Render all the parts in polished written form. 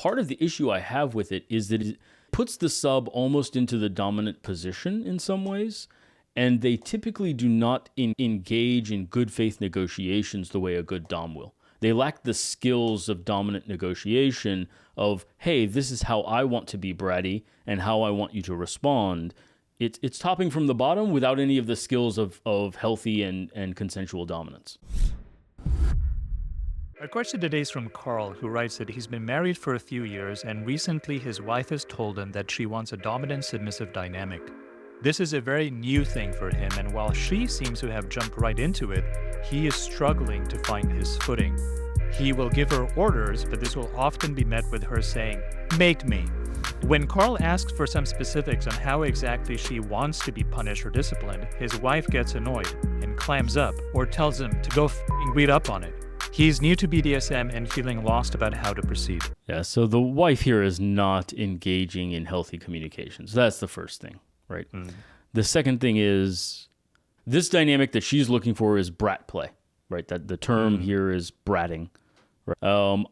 part of the issue I have with it is that it puts the sub almost into the dominant position in some ways, and they typically do not engage in good faith negotiations the way a good dom will. They lack the skills of dominant negotiation of, hey, this is how I want to be bratty and how I want you to respond. It's topping from the bottom without any of the skills of healthy and consensual dominance. Our question today is from Karl, who writes that he's been married for a few years and recently his wife has told him that she wants a dominant-submissive dynamic. This is a very new thing for him, and while she seems to have jumped right into it, he is struggling to find his footing. He will give her orders, but this will often be met with her saying, "Make me." When Karl asks for some specifics on how exactly she wants to be punished or disciplined, his wife gets annoyed and clams up or tells him to go read up on it. He's new to BDSM and feeling lost about how to proceed. Yeah, so the wife here is not engaging in healthy communications. That's the first thing, right? The second thing is this dynamic that she's looking for is brat play, right? That the term here is bratting.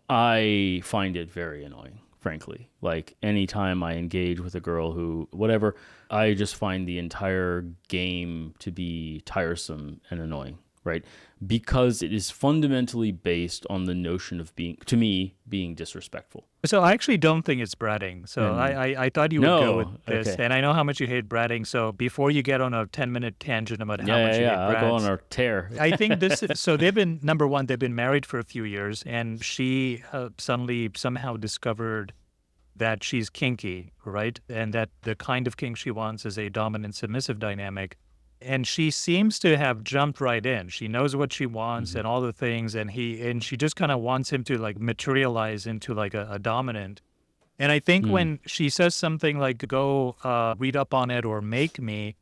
I find it very annoying, frankly. Like, anytime I engage with a girl who, whatever, I just find the entire game to be tiresome and annoying, right? Because it is fundamentally based on the notion of being disrespectful. So I actually don't think it's bratting. So I thought you would go with this. Okay. And I know how much you hate bratting. So before you get on a 10-minute tangent about how much you hate brats. I'll go on a tear. I think this is, so they've been, number one, they've been married for a few years, and she suddenly somehow discovered that she's kinky, right? And that the kind of kink she wants is a dominant-submissive dynamic. And she seems to have jumped right in. She knows what she wants and all the things, and she just kind of wants him to like materialize into like a dominant. And I think when she says something like "go read up on it" or "make me,"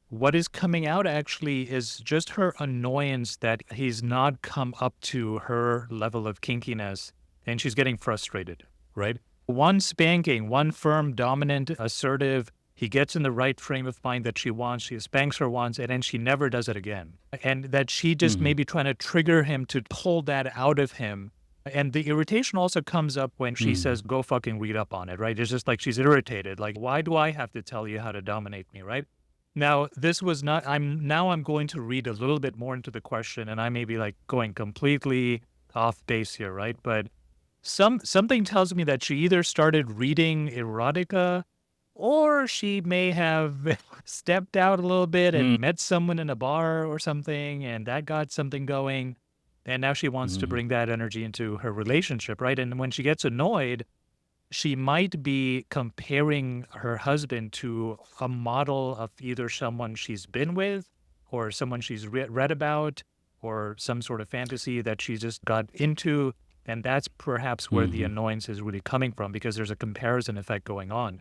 what is coming out actually is just her annoyance that he's not come up to her level of kinkiness, and she's getting frustrated, right? One spanking, one firm, dominant, assertive. He gets in the right frame of mind that she wants, she spanks her once, and then she never does it again. And that she just may be trying to trigger him to pull that out of him. And the irritation also comes up when she says, "go fucking read up on it," right? It's just like she's irritated. Like, why do I have to tell you how to dominate me, right? Now, this was not, I'm going to read a little bit more into the question, and I may be like going completely off base here, right? But something tells me that she either started reading erotica, or she may have stepped out a little bit and met someone in a bar or something, and that got something going. And now she wants to bring that energy into her relationship, right? And when she gets annoyed, she might be comparing her husband to a model of either someone she's been with or someone she's read about or some sort of fantasy that she just got into. And that's perhaps where the annoyance is really coming from, because there's a comparison effect going on.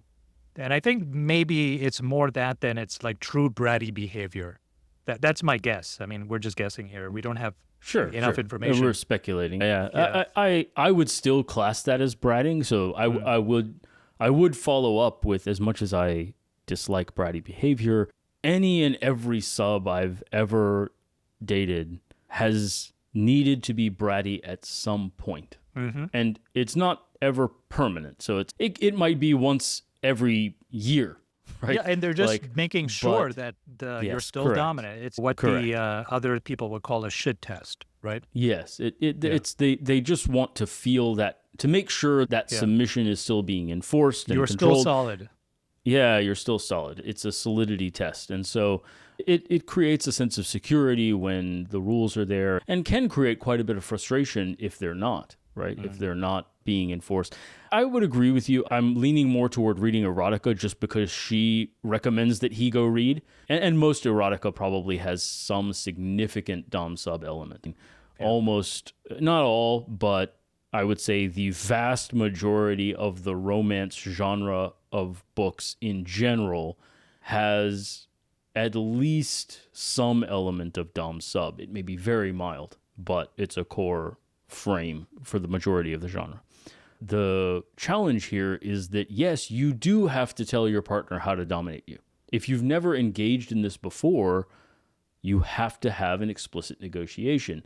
And I think maybe it's more that than it's like true bratty behavior. That's my guess. I mean, we're just guessing here. We don't have enough information. We're speculating. Yeah. I would still class that as bratting. So I would follow up with, as much as I dislike bratty behavior, any and every sub I've ever dated has needed to be bratty at some point. And it's not ever permanent. So it might be once every year, right? Yeah, and they're just making sure that you're still dominant. It's what the other people would call a shit test, right? Yes, it's they just want to feel that, to make sure that submission is still being enforced and controlled. Still solid. Yeah, you're still solid. It's a solidity test, and so it creates a sense of security when the rules are there, and can create quite a bit of frustration if they're not, right? If they're not being enforced. I would agree with you. I'm leaning more toward reading erotica just because she recommends that he go read. And most erotica probably has some significant dom-sub element. Almost, not all, but I would say the vast majority of the romance genre of books in general has at least some element of dom-sub. It may be very mild, but it's a core frame for the majority of the genre. The challenge here is that, yes, you do have to tell your partner how to dominate you. If you've never engaged in this before, you have to have an explicit negotiation.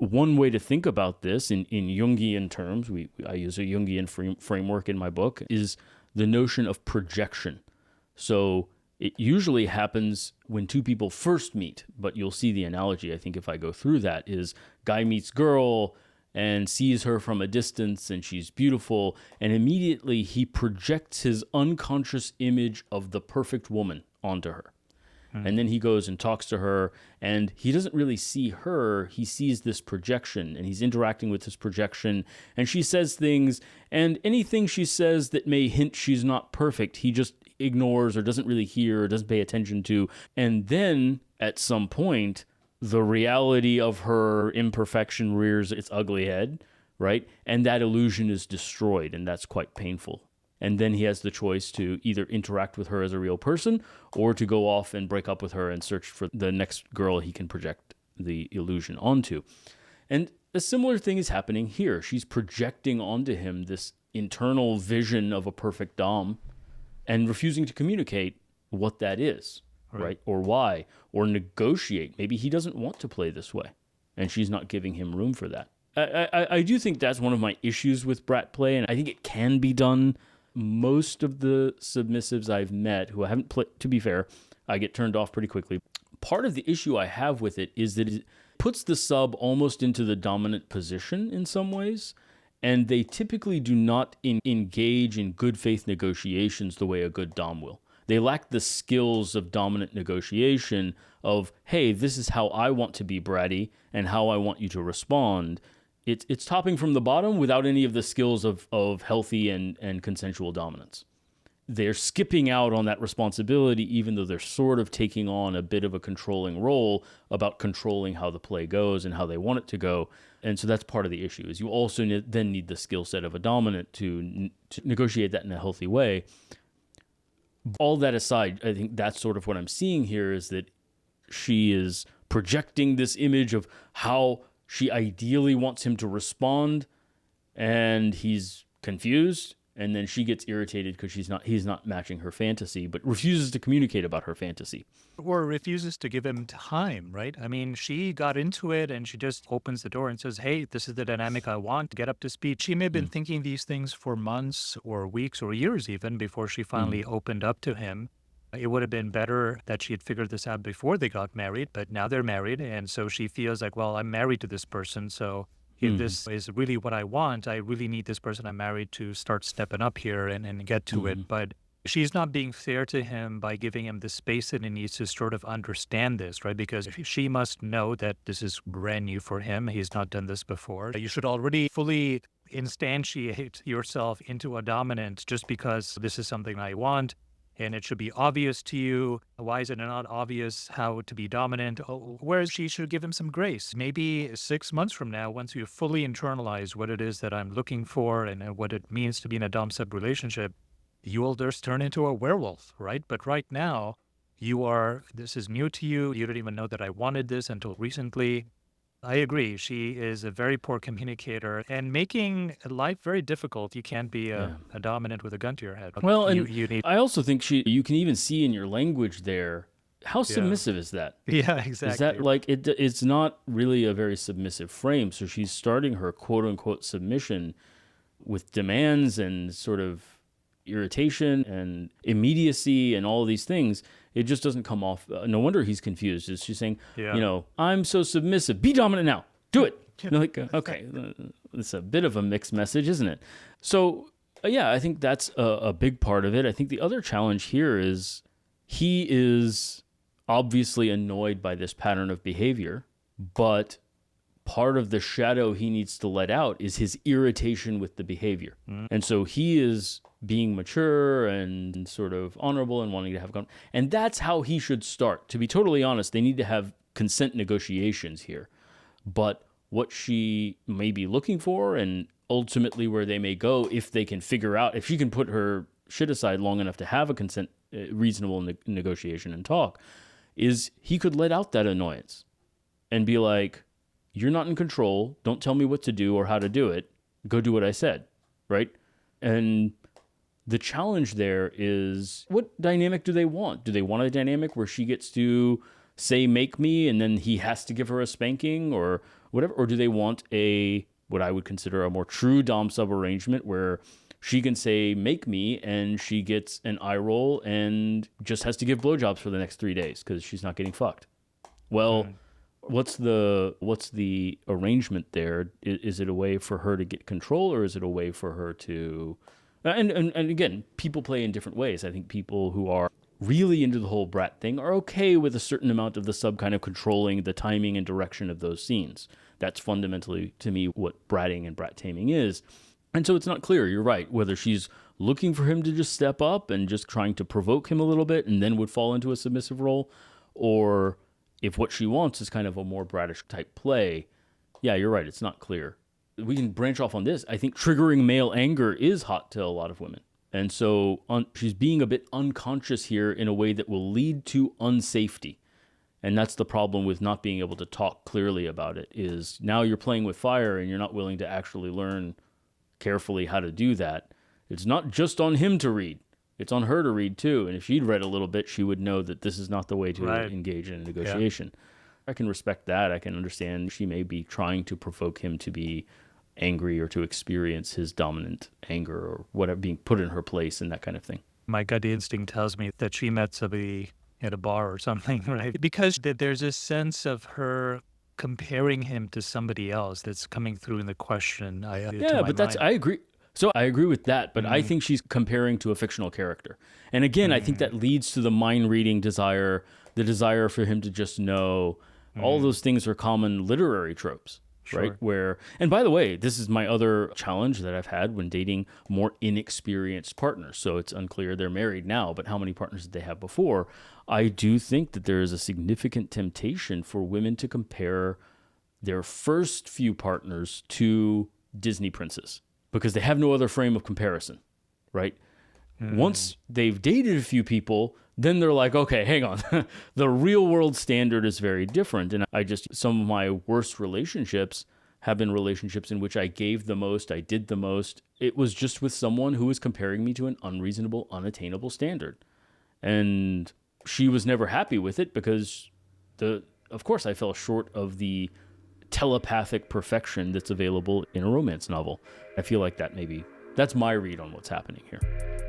one way to think about this in Jungian terms, I use a Jungian framework in my book, is the notion of projection. So it usually happens when two people first meet, but you'll see the analogy, I think, if I go through that, is guy meets girl and sees her from a distance and she's beautiful, and immediately he projects his unconscious image of the perfect woman onto her. And then he goes and talks to her, and he doesn't really see her. He sees this projection, and he's interacting with this projection, and she says things, and anything she says that may hint she's not perfect, he just ignores or doesn't really hear or doesn't pay attention to. And then, at some point, the reality of her imperfection rears its ugly head, right? And that illusion is destroyed, and that's quite painful. And then he has the choice to either interact with her as a real person or to go off and break up with her and search for the next girl he can project the illusion onto. And a similar thing is happening here. She's projecting onto him this internal vision of a perfect dom and refusing to communicate what that is, right? Or why, or negotiate. Maybe he doesn't want to play this way, and she's not giving him room for that. I do think that's one of my issues with brat play, and I think it can be done. Most of the submissives I've met who I haven't played, to be fair, I get turned off pretty quickly. Part of the issue I have with it is that it puts the sub almost into the dominant position in some ways, and they typically do not engage in good faith negotiations the way a good dom will. They lack the skills of dominant negotiation of, hey, this is how I want to be bratty and how I want you to respond. It's topping from the bottom without any of the skills of healthy and consensual dominance. They're skipping out on that responsibility, even though they're sort of taking on a bit of a controlling role about controlling how the play goes and how they want it to go. And so that's part of the issue, is you also then need the skill set of a dominant to negotiate that in a healthy way. All that aside, I think that's sort of what I'm seeing here, is that she is projecting this image of how she ideally wants him to respond, and he's confused, and then she gets irritated because he's not matching her fantasy, but refuses to communicate about her fantasy. Or refuses to give him time, right? I mean, she got into it and she just opens the door and says, hey, this is the dynamic I want, get up to speed. She may have been thinking these things for months or weeks or years even before she finally opened up to him. It would have been better that she had figured this out before they got married, but now they're married. And so she feels like, well, I'm married to this person. So if this is really what I want, I really need this person I'm married to start stepping up here and get to it. But she's not being fair to him by giving him the space that he needs to sort of understand this, right? Because she must know that this is brand new for him. He's not done this before. You should already fully instantiate yourself into a dominant just because this is something I want. And it should be obvious to you. Why is it not obvious how to be dominant? Whereas she should give him some grace. Maybe 6 months from now, once you fully internalize what it is that I'm looking for and what it means to be in a dom-sub relationship, you will just turn into a werewolf, right? But right now, this is new to you. You don't even know that I wanted this until recently. I agree. She is a very poor communicator and making life very difficult. You can't be a dominant with a gun to your head. Well, and you need... I also think you can even see in your language there, how submissive is that? Yeah, exactly. Is that like, it's not really a very submissive frame. So she's starting her quote unquote submission with demands and sort of irritation and immediacy and all of these things. It just doesn't come off. No wonder he's confused. She's saying, I'm so submissive. Be dominant now. Do it. Like, okay, it's a bit of a mixed message, isn't it? So, I think that's a big part of it. I think the other challenge here is he is obviously annoyed by this pattern of behavior, but part of the shadow he needs to let out is his irritation with the behavior. And so he is being mature and sort of honorable and wanting to have and that's how he should start. To be totally honest, they need to have consent negotiations here. But what she may be looking for and ultimately where they may go, if they can figure out, if she can put her shit aside long enough to have a reasonable negotiation and talk, is he could let out that annoyance and be like, you're not in control. Don't tell me what to do or how to do it. Go do what I said, right? And the challenge there is, what dynamic do they want? Do they want a dynamic where she gets to say, make me, and then he has to give her a spanking? Or whatever? Or do they want what I would consider a more true dom-sub arrangement where she can say, make me, and she gets an eye roll and just has to give blowjobs for the next 3 days because she's not getting fucked? Well, what's the arrangement there? Is it a way for her to get control, or is it a way for her to... And again, people play in different ways. I think people who are really into the whole brat thing are okay with a certain amount of the sub kind of controlling the timing and direction of those scenes. That's fundamentally, to me, what bratting and brat taming is. And so it's not clear, you're right, whether she's looking for him to just step up and just trying to provoke him a little bit and then would fall into a submissive role, or if what she wants is kind of a more bratish type play. Yeah, you're right, it's not clear. We can branch off on this. I think triggering male anger is hot to a lot of women. And so she's being a bit unconscious here in a way that will lead to unsafety. And that's the problem with not being able to talk clearly about it, is now you're playing with fire and you're not willing to actually learn carefully how to do that. It's not just on him to read. It's on her to read too. And if she'd read a little bit, she would know that this is not the way to engage in a negotiation. Yeah. I can respect that. I can understand she may be trying to provoke him to be angry or to experience his dominant anger or whatever, being put in her place and that kind of thing. My gut instinct tells me that she met somebody at a bar or something, right? Because there's a sense of her comparing him to somebody else that's coming through in the question. I agree. So I agree with that, but I think she's comparing to a fictional character. And again, I think that leads to the mind-reading desire, the desire for him to just know. All those things are common literary tropes, right? And by the way, this is my other challenge that I've had when dating more inexperienced partners. So it's unclear they're married now, but how many partners did they have before? I do think that there is a significant temptation for women to compare their first few partners to Disney princes because they have no other frame of comparison, right? Once they've dated a few people, then they're like, okay, hang on. The real world standard is very different. And some of my worst relationships have been relationships in which I gave the most, I did the most. It was just with someone who was comparing me to an unreasonable, unattainable standard. And she was never happy with it because, of course, I fell short of the telepathic perfection that's available in a romance novel. I feel like that's my read on what's happening here.